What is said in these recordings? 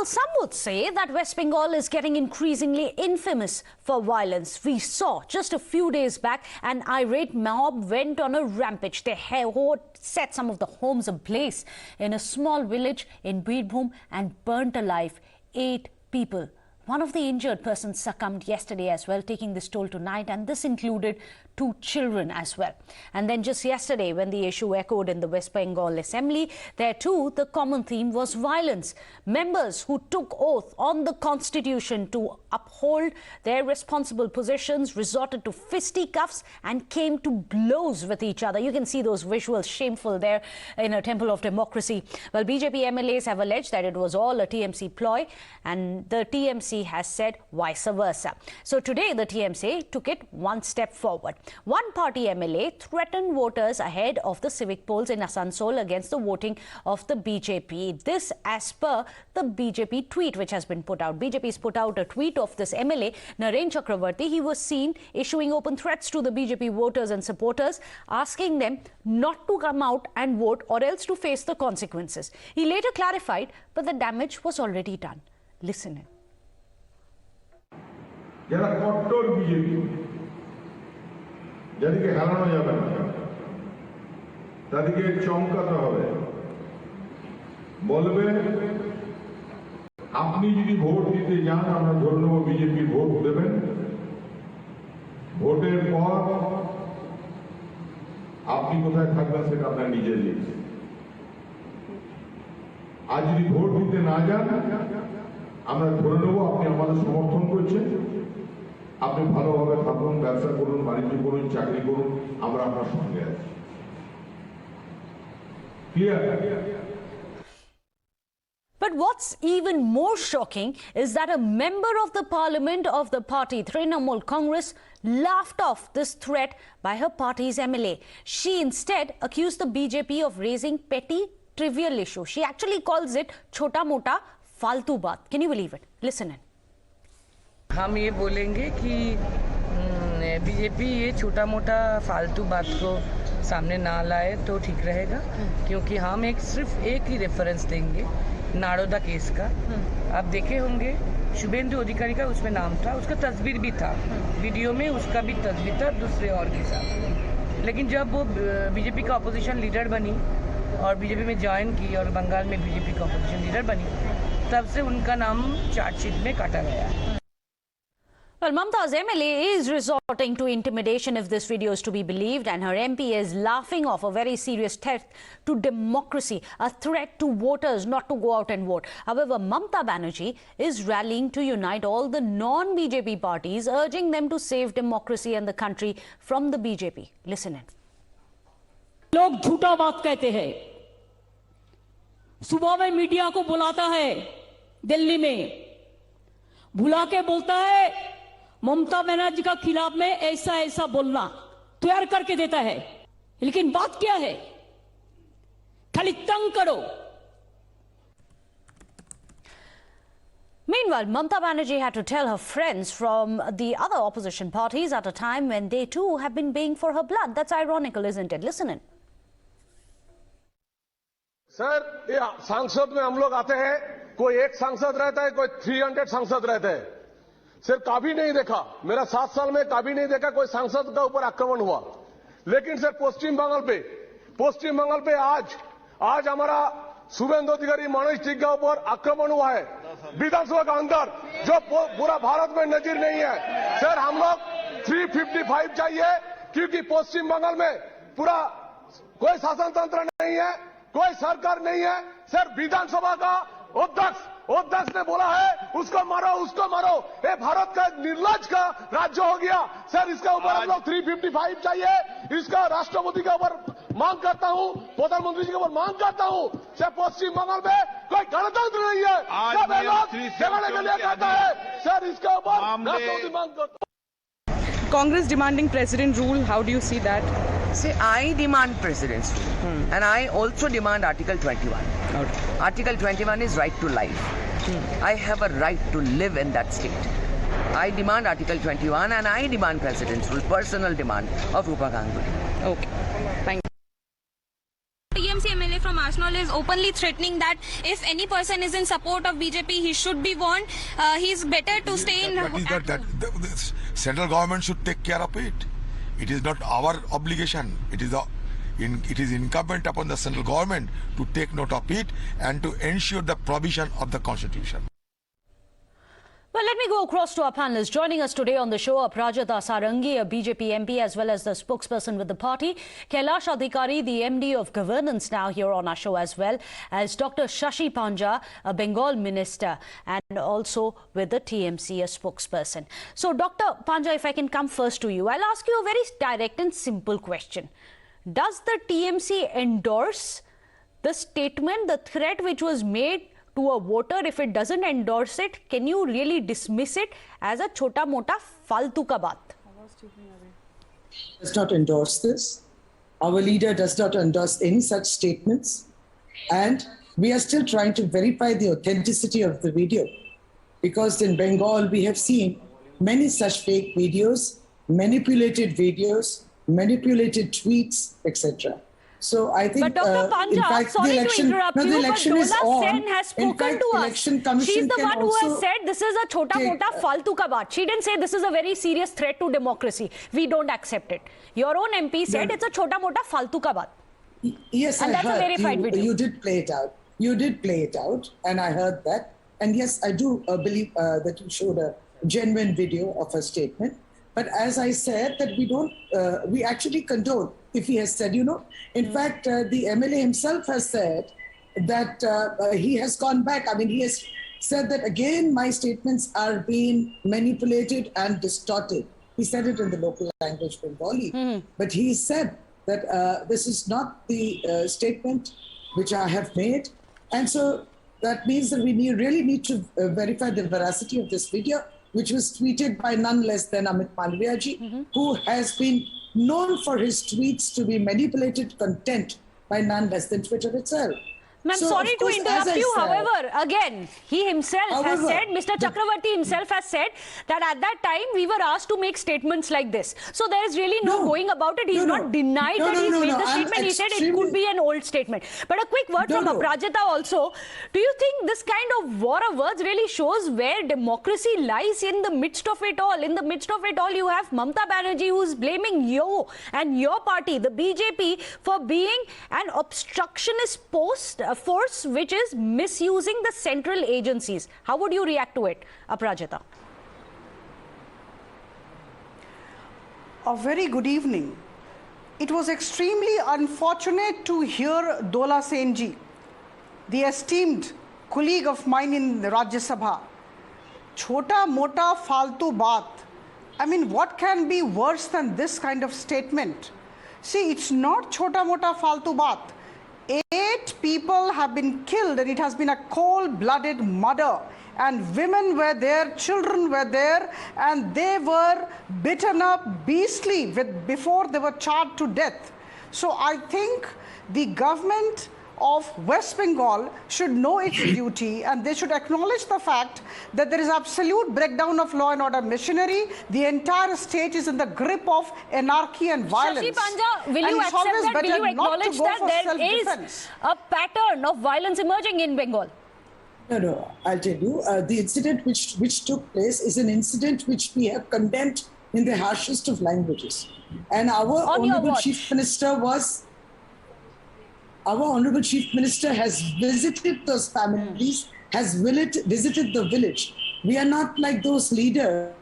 Well, some would say that West Bengal is getting increasingly infamous for violence. We saw just a few days back an irate mob went on a rampage. They set some of the homes ablaze in a small village in Birbhum and burnt alive 8 people. One of the injured persons succumbed yesterday as well, taking this toll tonight, and this included 2 children as well. And then just yesterday, when the issue echoed in the West Bengal Assembly, there too the common theme was violence. Members who took oath on the Constitution to uphold their responsible positions resorted to fisticuffs and came to blows with each other. You can see those visuals, shameful there in a temple of democracy. Well, BJP MLAs have alleged that it was all a TMC ploy, and the TMC has said vice versa. So today the TMC took it one step forward. One party MLA threatened voters ahead of the civic polls in Asansol against the voting of the BJP. This as per the BJP tweet which has been put out. BJP has put out a tweet of this MLA, Naren Chakraborty. He was seen issuing open threats to the BJP voters and supporters, asking them not to come out and vote or else to face the consequences. He later clarified, but the damage was already done. Listen in. যাদেরকে হারানো যাবে না, তাদেরকে চমকাতে হবে। বলবে আপনি যদি vote দিতে যান, আমরা ধরে নেব বিজেপির ভোট দেবেন, ভোটের পর আপনি কোথায় থাকবেন সেটা আপনার নিজের লিখে। আর যদি ভোট দিতে না যান, আমরা ধরে নেব আপনি আমাদের সমর্থন করছেন, আপনি ভালোভাবে থাকুন, ব্যবসা করুন, বাণিজ্য করুন, চাকরি করুন, আমরা আপনার সঙ্গে আছি। Clear? But what's even more shocking is that a member of the parliament of the party Trinamool Congress laughed off this threat by her party's MLA. She instead accused the BJP of raising petty, trivial issue. She actually calls it chota mota faltu baat. Can you believe it? Listen in. हम ये बोलेंगे कि BJP ये छोटा मोटा फालतू बात को सामने ना लाए तो ठीक रहेगा, क्योंकि हम सिर्फ एक ही रेफरेंस देंगे, नारोदा केस का। आप देखे होंगे शुभेंदु अधिकारी का उसमें नाम था, उसका तस्वीर भी था, वीडियो में उसका भी तस्वीर था दूसरे और के साथ। लेकिन जब वो बीजेपी का अपोजिशन लीडर बनी और बीजेपी में ज्वाइन की और बंगाल में बीजेपी का अपोजिशन लीडर बनी, तब से उनका नाम चार्जशीट में काटा गया। Well, Mamta's MLA is resorting to intimidation if this video is to be believed, and her MP is laughing off a very serious threat to democracy, a threat to voters not to go out and vote. However, Mamta Banerjee is rallying to unite all the non-BJP parties, urging them to save democracy and the country from the BJP. Listen in. लोग झूठा बात कहते हैं, सुबह में media को बुलाता है दिल्ली में, बुला के बोलता है ममता बनर्जी का खिलाफ में ऐसा ऐसा बोलना तैयार करके देता है, लेकिन बात क्या है? खाली तंग करो। Meanwhile, Mamta Banerjee had to tell her friends from the other opposition parties at a time when they too have been baying for her blood. That's ironical, isn't it? Listen in. Sir, ये सांसद में हम लोग आते हैं, कोई एक सांसद रहता है, कोई 300 सांसद रहते हैं। सर, कभी नहीं देखा, मेरा 7 साल में कभी नहीं देखा कोई सांसद का ऊपर आक्रमण हुआ। लेकिन सर पश्चिम बंगाल पे आज हमारा शुभेंदु अधिकारी मनोज टिक के ऊपर आक्रमण हुआ है विधानसभा का अंदर, जो पूरा भारत में नजीर नहीं है। सर, हम लोग 355 चाहिए, क्योंकि पश्चिम बंगाल में पूरा कोई शासन तंत्र नहीं है, कोई सरकार नहीं है। सर, विधानसभा का अध्यक्ष ने बोला है उसको मारो। ये भारत का निर्लज का राज्य हो गया। सर, इसका ऊपर हम लोग 355 चाहिए। इसका राष्ट्रपति के ऊपर मांग करता हूं, प्रधानमंत्री जी के ऊपर मांग करता हूं। सर, पश्चिम बंगाल में कोई गणतंत्र नहीं है, सब लोग जमाने के लिए कहता है। सर, इसके ऊपर राष्ट्रपति मांग करता हूं। Congress demanding president rule, how do you see that? See, I demand president's rule, and I also demand Article 21. Okay. Article 21 is right to life. I have a right to live in that state. I demand Article 21 and I demand president's rule, personal demand of Rupa Ganguly. Okay, thank you. TMC MLA from Arsenal is openly threatening that if any person is in support of BJP, he should be warned. He's better to stay in. The central government should take care of it. It is not our obligation. It is incumbent upon the central government to take note of it and to ensure the provision of the constitution. Well, let me go across to our panelists. Joining us today on the show are Prajata Sarangi, a BJP MP, as well as the spokesperson with the party. Kailash Adhikari, the MD of Governance, now here on our show, as well as Dr. Shashi Panja, a Bengal minister, and also with the TMC, a spokesperson. So, Dr. Panja, if I can come first to you, I'll ask you a very direct and simple question. Does the TMC endorse the statement, the threat which was made to a voter? If it doesn't endorse it, can you really dismiss it as a chota mota faltu ka baat? Does not endorse this. Our leader does not endorse any such statements. And we are still trying to verify the authenticity of the video. Because in Bengal, we have seen many such fake videos, manipulated tweets, etc. So I think, but Dr. Panja, in fact, sorry the election, to interrupt no, the you, election but is Dola on. Sen has spoken in fact, to us. Election Commission She's the can one who has also said this is a chota mota faltu ka baat. She didn't say this is a very serious threat to democracy. We don't accept it. Your own MP said it's a chota mota faltu ka baat. Yes, and I that's heard. A verified video. You did play it out. You did play it out, and I heard that. And yes, I do believe that you showed a genuine video of a statement. But as I said, that we don't, we actually condone if he has said, in fact, the MLA himself has said that he has gone back. I mean, he has said that again, my statements are being manipulated and distorted. He said it in the local language Bengali, but he said that this is not the statement which I have made. And so that means that we really need to verify the veracity of this video, which was tweeted by none less than Amit Malviya, who has been known for his tweets to be manipulated content by none less than Twitter itself. Ma'am, sorry to interrupt you. However, again, he himself has said, Mr. Chakraborty himself has said that at that time we were asked to make statements like this. So there is really no going about it. He's not denied that he's made the statement. He said it could be an old statement. But a quick word from Prajata also. Do you think this kind of war of words really shows where democracy lies in the midst of it all? In the midst of it all, you have Mamata Banerjee who's blaming you and your party, the BJP, for being an obstructionist force which is misusing the central agencies. How would you react to it, Aprajita? A very good evening. It was extremely unfortunate to hear Dola Senji, the esteemed colleague of mine in the Rajya Sabha. Chota mota faltu baat. I mean, what can be worse than this kind of statement? See, it's not chota mota faltu baat. 8 people have been killed and it has been a cold-blooded murder, and women were there, children were there, and they were beaten up beastly before they were charged to death. So I think the government of West Bengal should know its duty, and they should acknowledge the fact that there is absolute breakdown of law and order machinery. The entire state is in the grip of anarchy and violence. Shashi Panja, will you accept that? Will you acknowledge that there is a pattern of violence emerging in Bengal? No, I'll tell you. The incident which took place is an incident which we have condemned in the harshest of languages. And our Honorable Chief Minister has visited those families, has visited the village. We are not like those leaders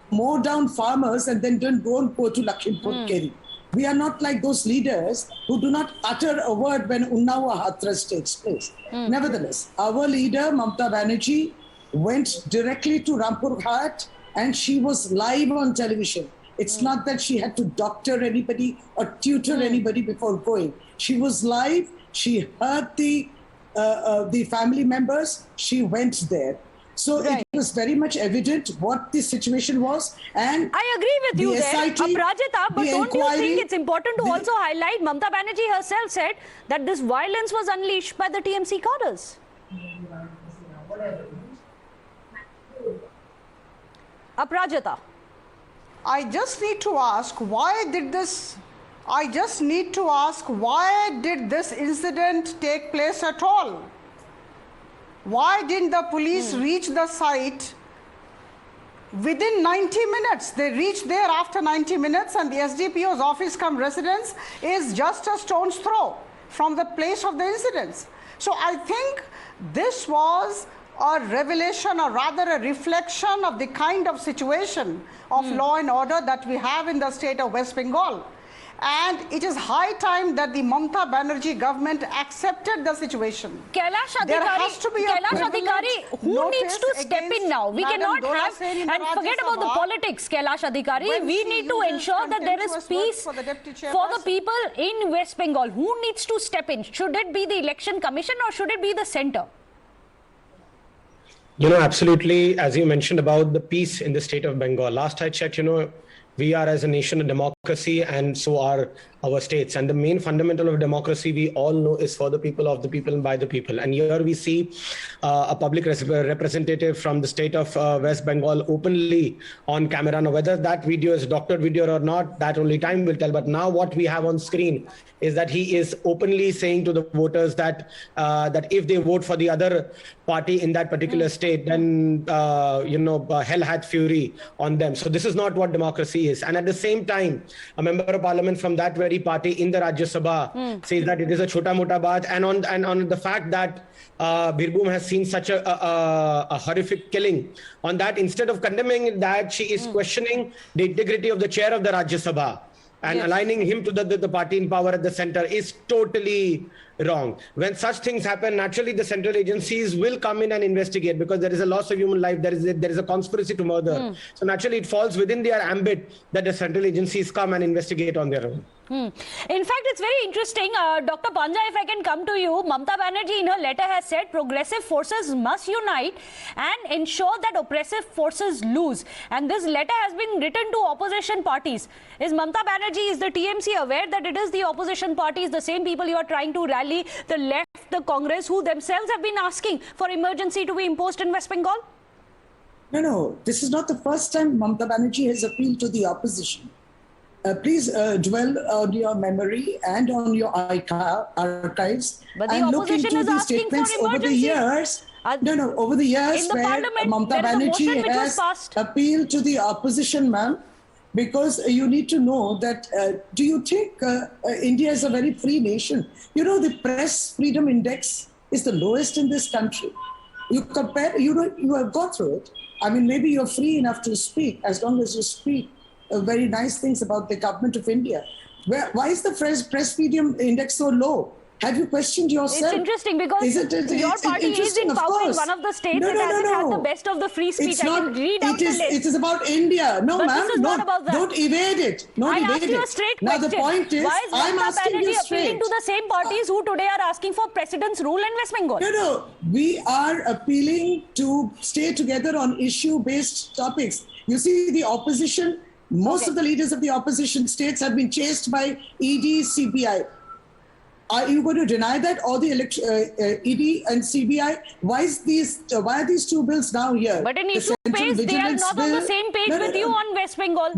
who mow down farmers and then don't go to Lakhimpur Keri. We are not like those leaders who do not utter a word when Unnao Hathras takes place. Nevertheless, our leader, Mamata Banerjee, went directly to Rampur Ghat and she was live on television. It's not that she had to doctor anybody or tutor anybody before going. She was live. She heard the family members. She went there. So it was very much evident what the situation was. And I agree with you there, Aprajita, but don't you think it's important to also highlight Mamata Banerjee herself said that this violence was unleashed by the TMC cadres? Aprajita. I just need to ask, why did this I just need to ask, why did this incident take place at all? Why didn't the police reach the site within 90 minutes? They reached there after 90 minutes, and the SDPO's office cum residence is just a stone's throw from the place of the incidents. So I think this was a revelation, or rather a reflection of the kind of situation of law and order that we have in the state of West Bengal. And it is high time that the Mamata Banerjee government accepted the situation. Kailash There has to be a Adhikari, who needs to step in now? We cannot have, and forget about the politics, Kailash Adhikari. We need to ensure that there is peace for the people in West Bengal. Who needs to step in? Should it be the election commission or should it be the centre? Absolutely, as you mentioned about the peace in the state of Bengal. Last I checked, we are as a nation a democracy, and so are our states. And the main fundamental of democracy, we all know, is for the people, of the people, and by the people. And here we see a public representative from the state of West Bengal openly on camera. Now, whether that video is a doctored video or not, that only time will tell. But now what we have on screen is that he is openly saying to the voters that that if they vote for the other party in that particular state, then hell hath fury on them. So this is not what democracy is. And at the same time, a member of parliament from that very party in the Rajya Sabha says that it is a chota mota baat, and on the fact that Birbhum has seen such a horrific killing, on that, instead of condemning that, she is questioning the integrity of the chair of the Rajya Sabha. And aligning him to the party in power at the center is totally wrong. When such things happen, naturally the central agencies will come in and investigate, because there is a loss of human life, there is a conspiracy to murder. So naturally it falls within their ambit that the central agencies come and investigate on their own. In fact, it's very interesting. Dr. Panja, if I can come to you, Mamata Banerjee in her letter has said progressive forces must unite and ensure that oppressive forces lose. And this letter has been written to opposition parties. Is Mamata Banerjee, is the TMC aware that it is the opposition parties, the same people you are trying to rally, the left, the Congress, who themselves have been asking for emergency to be imposed in West Bengal? No. This is not the first time Mamata Banerjee has appealed to the opposition. Please dwell on your memory and on your archives, and look into the statements over the years. Over the years where Mamata Banerjee has appealed to the opposition, ma'am, because you need to know that, do you think India is a very free nation? The press freedom index is the lowest in this country. You compare, you have gone through it. I mean, maybe you're free enough to speak, as long as you speak very nice things about the government of India. Why is the press freedom index so low? Have you questioned yourself? It's interesting because your party is in power in one of the states that hasn't had the best of the free speech. It's not, it is about India. No, ma'am, don't evade it. I asked you a straight question. Now the point is, I'm asking you straight. Appealing to the same parties who today are asking for precedence rule in West Bengal? No. We are appealing to stay together on issue-based topics. You see, the opposition, most of the leaders of the opposition states have been chased by ED, CBI. Are you going to deny that, or the ED and CBI? Why are these two bills now here? But in issue space, they are not on the same page with you on West Bengal.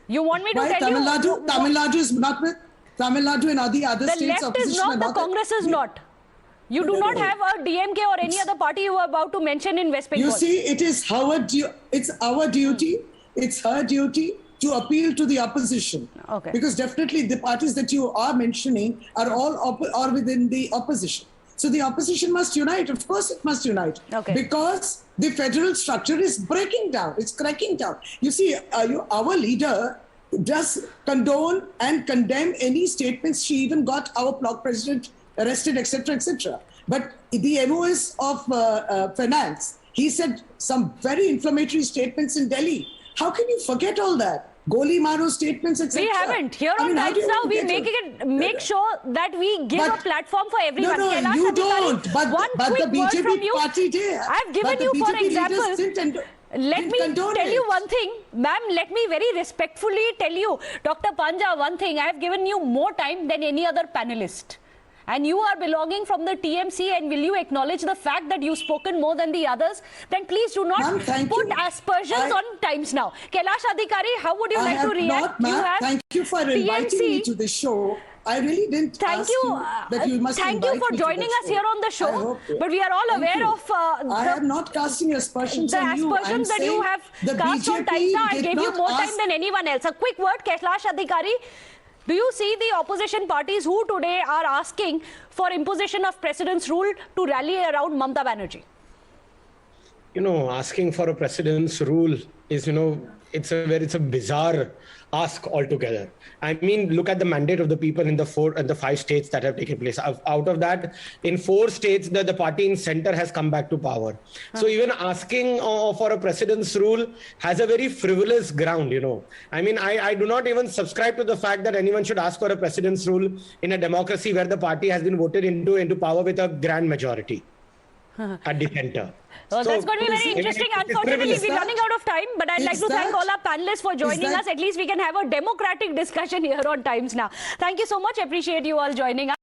You want me to tell you? Tamil Nadu is not with Tamil Nadu and all the other states. The left is not, the Congress is not. You do not have a DMK or any other party you are about to mention in West Bengal. You see, it's our duty. It's her duty to appeal to the opposition. Okay. Because definitely the parties that you are mentioning are all are within the opposition. So the opposition must unite. Of course it must unite. Okay. Because the federal structure is breaking down. It's cracking down. You see, our leader does condone and condemn any statements. She even got our bloc president arrested, etc., etc. But the MOS of finance, he said some very inflammatory statements in Delhi. How can you forget all that? Goli Maro statements, etc. We haven't. Here on Times Now, we make sure that we give a platform for everyone. No, you don't. But the BJP party did. I've given you, for example, let me tell you one thing, ma'am, let me very respectfully tell you, Dr. Panja, one thing. I have given you more time than any other panelist. and you are belonging from the TMC, and will you acknowledge the fact that you've spoken more than the others? Then please do not put aspersions on Times Now. Kailash Adhikari, how would you like to react? Thank you for inviting me to the show. I really didn't ask you that you must Thank you for joining us here on the show. But we are all aware of I am not casting aspersions on you. The aspersions that you have cast on Times Now. I gave you more time than anyone else. A quick word, Kailash Adhikari. Do you see the opposition parties who today are asking for imposition of precedence rule to rally around Mamata Banerjee? Asking for a precedence rule is, it's a bizarre ask altogether. I mean, look at the mandate of the people in the 5 states that have taken place. Out of that, in 4 states, the party in center has come back to power. So even asking for a precedence rule has a very frivolous ground, I mean, I do not even subscribe to the fact that anyone should ask for a precedence rule in a democracy where the party has been voted into power with a grand majority at the center. Well, that's going to be very interesting. Unfortunately, we're running out of time, but I'd like to thank all our panelists for joining us. At least we can have a democratic discussion here on Times Now. Thank you so much. Appreciate you all joining us.